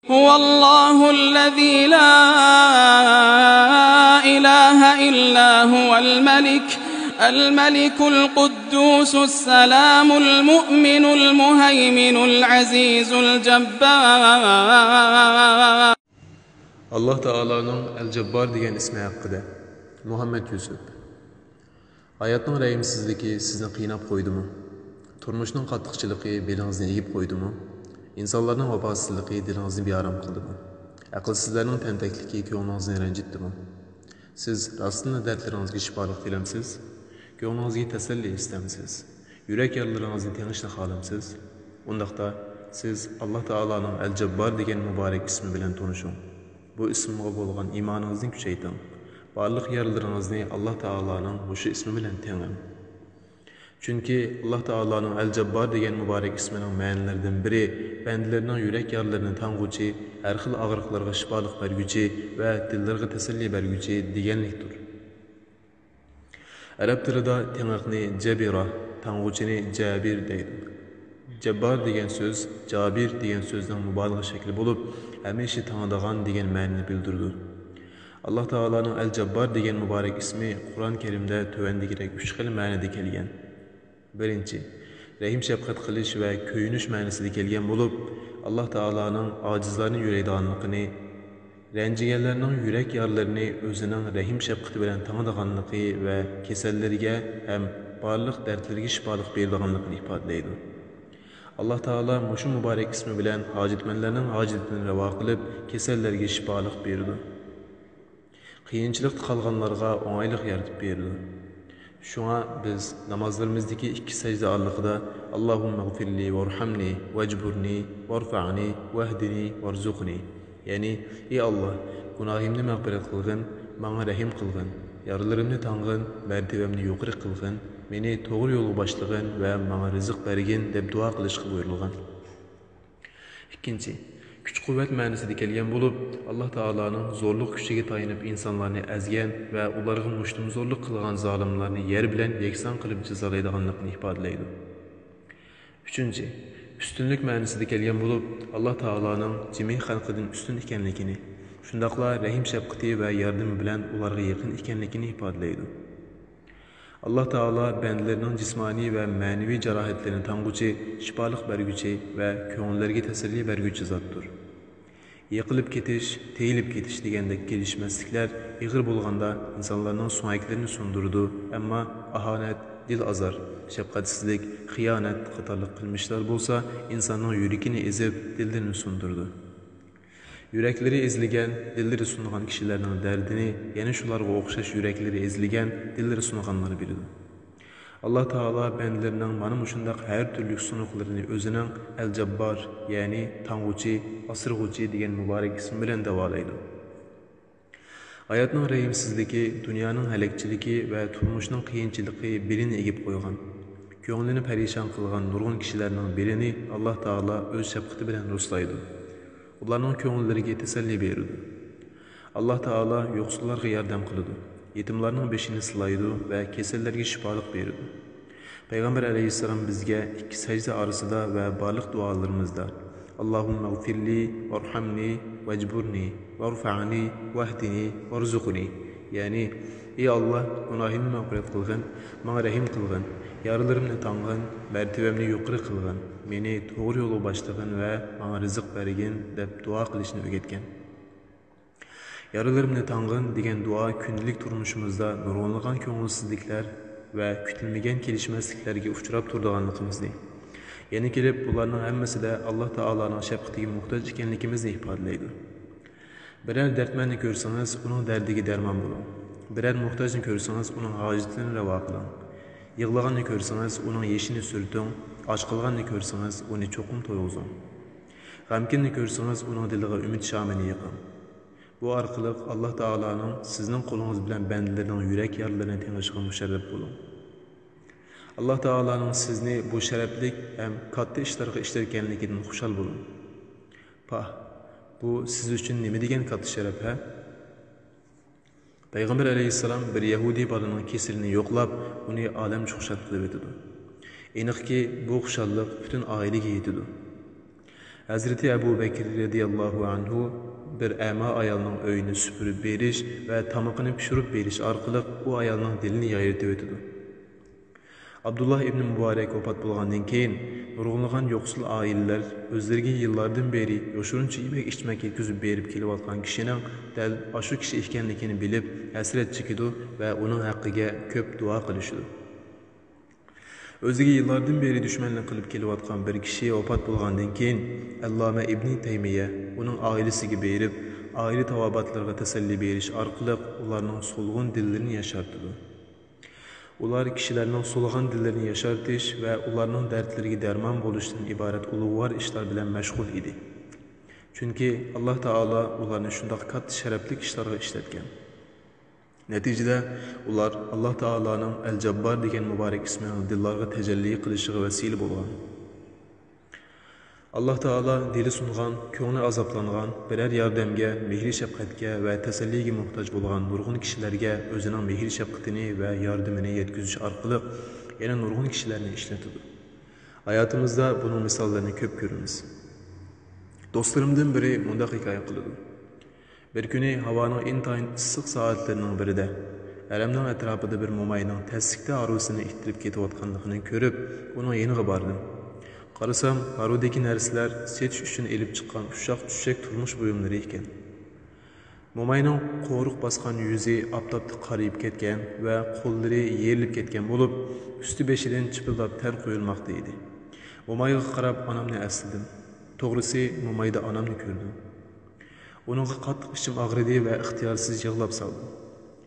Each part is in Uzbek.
هو الله الذي لا إله إلا هو الملك القدوس السلام المؤمن المهيمن العزيز الجبار. Allah Teala'nın El-Cebbar degan ismi haqida. Muhammed Yusuf. Hayatning rəhimsizligi sizni qiynab qo'ydimi? Turmushning qattiqchiligi belingizni egib qo'ydimi? İnsanlarning vafosizligi dilingizni bearam qildimi? Aqlsizlarning tentakligi ko'nglingizni ranjitdimi? Siz rostini dardlaringizga shifolik tilamsiz? Ko'nglingizga tasalli istamsiz? Yurak yaralaringizni tengishni xohlamsiz? Undaqda siz Allah Teala'ning El-Cebbar degan muborak ismi bilan tanishing. Bu ismga bo'lgan iymoningizni kuchaytiring. Barliq yaralaringizni Allah Teala'ning o'sha ismi bilan tenging. Chunki Allah Teala'ning El-Cebbar degan muborak ismining ma'nolaridan biri bandalarning yurak yaralarini tang'uvchi, har xil og'riqlarga shifolik berguchi va dillarga tasalli berguchi deganlikdir. Arab tilida teng'iqni jabira, tang'uvchini jabir deydi. Jabbar degan so'z Jabir degan so'zning mubolag'a shakli bo'lib, hamisha tanıdığan degan ma'noni bildirdi. Allah Teala'ning El-Cebbar degan muborak ismi Qur'on Karimda tövandagidek 3 xil ma'noda kelgan. Birinchi, rahim shafqat qilish va ko'yinish ma'nosida kelgan bo'lib, Allah Teala'ning ojizlarni yuraydiganligini, ranjiganlarning yurak yaralarini o'zining rahim shafqati bilan tanıdığanligi va kasallariga ham barliq dardlarga shifolik beradiganligini ifodalaydi. Allah Teala mushu muborak ismi bilan hojatmanlarning hojatini ravo qilib, kasallarga shifolik berdi. Qiyinchilikda qolganlarga o'ng'aylik yaratib berdi. Şuna biz namazlarımızdaki 2 secde arlıqda Allahümme gfirli varhamni vecburni varfa'ni vehdini varzuqni. Yani ey Allah, günahimni mağfiret kılgın, bana rahim kılgın, yaralarımni tangın, mertebemni yuqori kılgın, meni to'g'ri yo'lga başlagın ve bana rızık bergin deb dua qilishga buyurilgan. İkinci, kuch-quvvat ma'nosida kelgan bo'lib, Allah Teala'ning zo'rliq kuchiga tayinib insonlarni azgan va ularga mushtumzorlik qilgan zolimlarni yer bilan yakson qilib jazolaydiganligini ifodalaydi. Uchinchi, ustunlik ma'nosida kelgan bo'lib, Allah Teala'ning jami' xalqidan ustun ekanligini, shundaqla rahim shafqati va yordami bilan ularga yaqin ekanligini ifodalaydi. Allah Teala bandalarning jismoniy va ma'naviy jarohatlarini tang'uvchi, shifolik berguchi va ko'ngillarga tasalli berguchi zotdir. Yiqilib ketish, teyilib ketish degandek kelishmasliklar ig'ir bo'lganda insonlarning suaklarini sundurdi, ammo ahonat, dil azar, shafqatsizlik, xiyonat qatorliq qilmishlar bo'lsa, insonning yuragini ezib, dillarini sundurdi. Yuraklari ezilgan, dillari sungan kishilarning dardini, yana shularga o'xshash yuraklari ezilgan, dillari sunganlar biladi. Allah Teala bandalarning mana shundaq har turli sunuqlarini o'zining El-Cebbar, ya'ni tang'uvchi, asirg'uvchi degan muborak ism bilan davolaydi. Hayotning rahimsizligi, dunyoning halakchiligi va turmushning qiyinchiligi birini egib qo'ygan. Ko'nglini parishon qilgan nurg'un kishilarning birini Allah Teala o'z shafqati bilan ruslaydi. Ularning ko'ngillariga tasalli beradi. Allah Teala yo'qsullarga yordam qiladi. Yetimlarning beshini silaydi va kasallarga shifolik beradi. Payg'ambar alayhissalom bizga 2 sajda orasida va barliq duolarimizda Allohumma gfirli varhamni vejburni varfa'ni vahdini varzuqni, ya'ni ey Allah, gunohimni mag'firat qilgin, menga rahim qilgin, yaralarimni tang'in, martabamni yuqori qilgin, meni to'g'ri yo'lga boshlagin va menga rizq bergin deb duo qilishni o'rgatgan. Yaralarimni tang'in degan duo kundalik turmushimizda nurg'unlagan ko'ngilsizliklar va kutilmagan kelishmasliklarga uchrab turganligimizni, yana kelib bularning hammasida Allah Teala'ning shafqatiga muhtoj ekanligimizni ifodalaydi. Biror dardmanni ko'rsangiz, uning dardiga darmon bo'ling. Biror muhtojni ko'rsangiz, uning hojatini ravo qiling. Yig'laganni ko'rsangiz, uning yeshini surting. Och qolganni ko'rsangiz, uni cho'qim to'yg'izing. G'amkinni ko'rsangiz, uning diliga umid shamini yoqing. Bu orqali Allah Teala'ning sizning qo'lingiz bilan bandalarning yurak yaralarini tengishga musharraf bo'ling. Allah Teala'ning sizni bu sharaflik ham katta ishlarga ishlatganligidan xushal bo'ling. Bu siz uchun nima degan katta sharaf ha? Payg'ambar alayhissalom bir Yahudi bolaning kesirini yo'qlab, uni olamcha xushal qilib o'tdi. Aniqki, bu xushallik butun oilaga yetdi. Hazreti Ebu Bekir radiyallahu anhu bir əma ayalının öyünü süpürüp beriş ve tamıqını pişirip beriş arqılıq o ayalının dilini yayırtıb ötüdü. Abdullah ibn Mübarek vafat bolğandan keyin nurg'unlagan yo'qsul oilalar o'zlariga yillardan beri yoshuruncha yemek ichmak yetkazib berib kelayotgan kishining dal shu kishi ekanligini bilib hasrat chekidi va uning haqqiga ko'p duo qilishdi. O'ziga yillardan beri dushmanlik qilib kelayotgan bir kishi vafot bo'lgandan keyin Alloma ibn Taymiya uning oilasiga berib, oila tavobatlarga tasalli berish orqali ularning so'lg'in dillarini yashartirdi. Ular kishilarning so'lg'in dillarini yashartish va ularning dardlariga darmon bo'lishdan iborat ulug'vor ishlar bilan mashg'ul edi. Chunki Alloh taolo ularni shunday katta sharafli ishlarga ishlatgan. Natijada ular Alloh taoloning Al-Jabbor degan muborak ismining dillarga tajalli qilishiga vasila bo'lgan. Alloh taolo dili sungan, ko'ngli azoblangan, biror yordamga, mehr shafqatga va tasalliga muhtoj bo'lgan nurg'un kishilarga o'zining mehr shafqatini va yordamini yetkazish orqali yana nurg'un kishilarni ishlatadi. Hayotimizda buning misollarini ko'p ko'ramiz. Do'stlarimdan biri bunday hikoya qiladi. Bir kuni havoning intayin issiq soatlarining birida aramning atrofida bir mo'mayning taslikda arusini ittirib ketayotganligini ko'rib, uning yeniga bordim. Qarasam, arudagi narsalar setish uchun elib chiqqan ushaq-tushak turmush buyumlari ekan. Mo'mayning qo'riq bosgan yuzi oftobda qariyib ketgan va qo'llari yerilib ketgan bo'lib, usti-beshidan chipildab ter qo'yilmoqda edi. Mo'mayga qarab onamni esladim. To'g'risi, mo'mayda onamni ko'rdim. Uningga qattiq ichim og'ridi va ixtiyorsiz yig'lab soldim.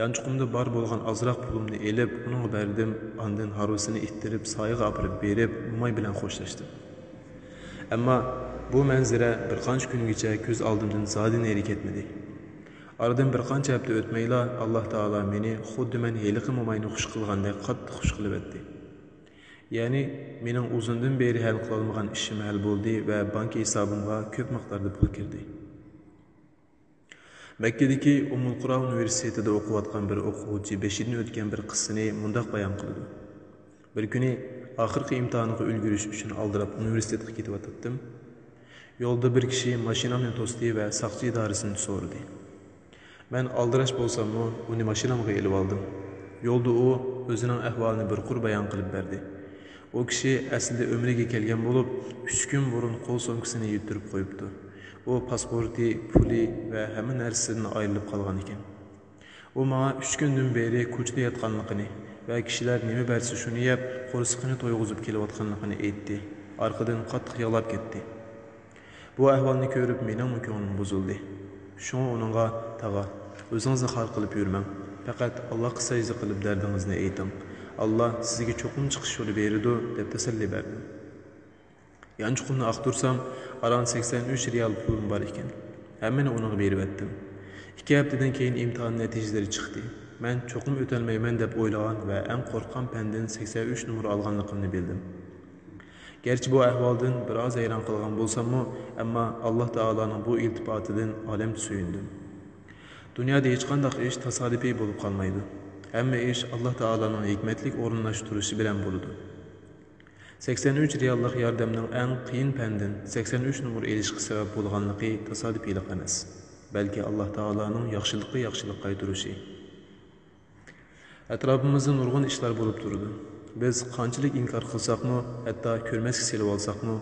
Yanchiqimda bor bo'lgan ozroq pulimni elib, uningga berdim. Ondan harusini ittirib, soyiga olib berib, mo'may bilan xo'shlashdim. Ammo bu manzara bir qancha kungacha ko'z oldimdan zodi nari ketmadi. Aradan bir qancha hafta o'tmayla Alloh taolo meni xuddi men heliqi mo'mayni xush qilgandek qattiq xush qilib etdi. Ya'ni mening uzundan beri hal qilolmagan ishim hal bo'ldi va bank hisobimga ko'p miqdorda pul kirdi. Makkadagi Ummul Qura universitetida o'qiyotgan bir o'quvchi 5-yilni o'tgan bir qissani mundaq bayon qildi. Bir kuni oxirgi imtihonga ulgurish uchun aldirab universitetga ketayotdim. Yo'lda bir kishi mashinamni to'sdi va saqchi idorasini so'radi. Men aldirash bo'lsam-mu, uni mashinamga elib oldim. Yo'lda u o'zining ahvolini bir qur bayon qilib berdi. O kishi aslida umriga kelgan bo'lib, 3 kun burun qo'l so'mkasini yuttirib qo'yibdi. O pasporti, puli va hamma narsasidan ayrilib qolgan ekan. U menga 3 kundan beri ko'chada yotganligini va kishilar nima bersa shuni yeb, qo'rsiqini to'yg'izib kelayotganligini aytdi. Orqadan qattiq yig'lab ketdi. Bu ahvolni ko'rib mening ko'nglim buzildi. Shunga uningga "Tag'a, o'zingizni xor qilib yurmang. Faqat Allohga sajda qilib dardingizni ayting. Allah sizga cho'qim chiqish yo'li beradi" deb tasalli berdim. Yanchiqimni aqtursam, aran 83 riyal pulim bor ekan. Hammani uningga berib etdim. 2 haftadan keyin imtihon natijalari chiqdi. Men cho'qim o'tolmayman deb o'ylagan va eng qo'rqqan pandan 83 numar olganligimni bildim. Gerçi bu ahvoldan biroz hayron qolgan bo'lsam-mu, ammo Alloh taoloning bu iltifotidan olam suyundim. Dunyoda hech qanday ish tasodifiy bo'lib qolmaydi. Hamma ish Alloh taoloning hikmatlik o'rinlashtirishi bilan bo'ladi. 83 riyallik yordamning eng qiyin pandan 83 numar elishga sabab bo'lganligi tasodifiylik emas, balki Alloh taoloning yaxshilikqa qaytarishi. Atrofimizda nurg'un ishlar bo'lib turadi. Biz qanchalik inkor qilsakmi, hatto ko'rmasga selib olsakmi,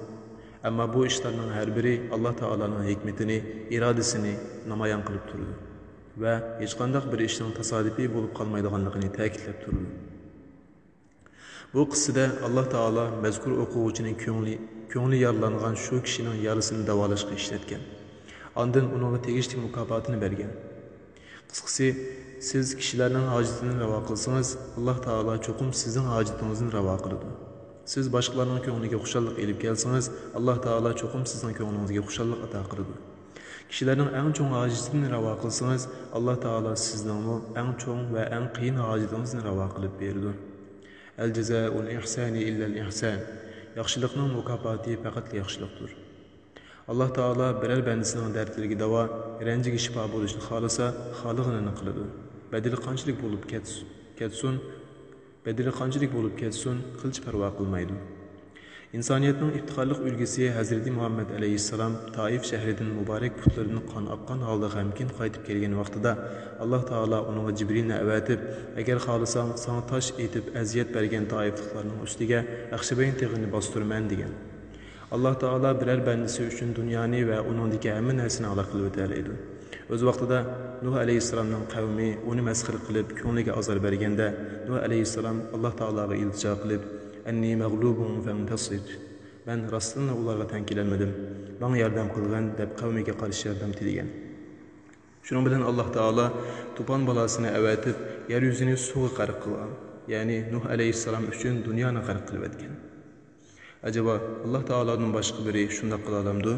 ammo bu ishlarning har biri Alloh taoloning hikmatini, irodasini namoyon qilib turadi va hech qanday bir ishning tasodifiy bo'lib qolmaydiganligini ta'kidlab turadi. Bu qissada Alloh taolo mazkur o'quvchining ko'ngli yaralangan shu kishining yarasini davolashga ishlatgan. Ondan uningga tegishli mukofotini bergan. Qisqasi, siz kishilarning hojatini ravo qilsangiz, Alloh taolo cho'qim sizning hojatingizni ravo qiladi. Siz boshqalarning ko'ngliga xushallik elib kelsangiz, Alloh taolo cho'qim sizning ko'nglingizga xushallik ato qiladi. Kishilarning eng cho'ng hojatini ravo qilsangiz, Alloh taolo sizning eng cho'ng va eng qiyin hojatingizni ravo qilib beradi. Al-jazaa'ul ihsani illa al-ihsan. Yaxshilikning mukofoti faqat yaxshilikdir. Alloh taolo biror bandasining dardlariga davo, ranjiga shifo bo'lishni xolasa, xolig'ini qiladi. Badili qanchalik bo'lib ketsin, qilich parvo qilmaydi. İnsaniyetning iftixorli ulgisi Hazreti Muhammed aleyhisselam Taif şehrinden mübarek putlarının kan akkan halda g'amkin qaytib kelgan vaqtida Alloh taolo unga Jibrilni avatib, agar xohlasang sana tosh etib aziyat bergan toifliklarning ustiga Yaxshibayn tig'ini bostirman degan. Alloh taolo biror bandasi uchun dunyoni va uningdagi hamma narsani alo qilib o'tar edi. O'z vaqtida Nuh alayhissalomning qavmi uni masxir qilib, ko'ngliga azor berganda, Nuh alayhissalom Alloh taologa iltijo qilib, "Anni mag'lubun fantasir." Ben rastlarına ularga tankilenmedim. Bana yardım kılgan deb qavmiga qarshi yardım tilagan. Şunun bilan Alloh taolo tufon balasini avatib, yer yuzini suvga qarq qilgan. Ya'ni Nuh alayhissalom uchun dunyoni qarq qilib o'tgan. Acaba Alloh taolodan boshqa biri shunday qila olamdi?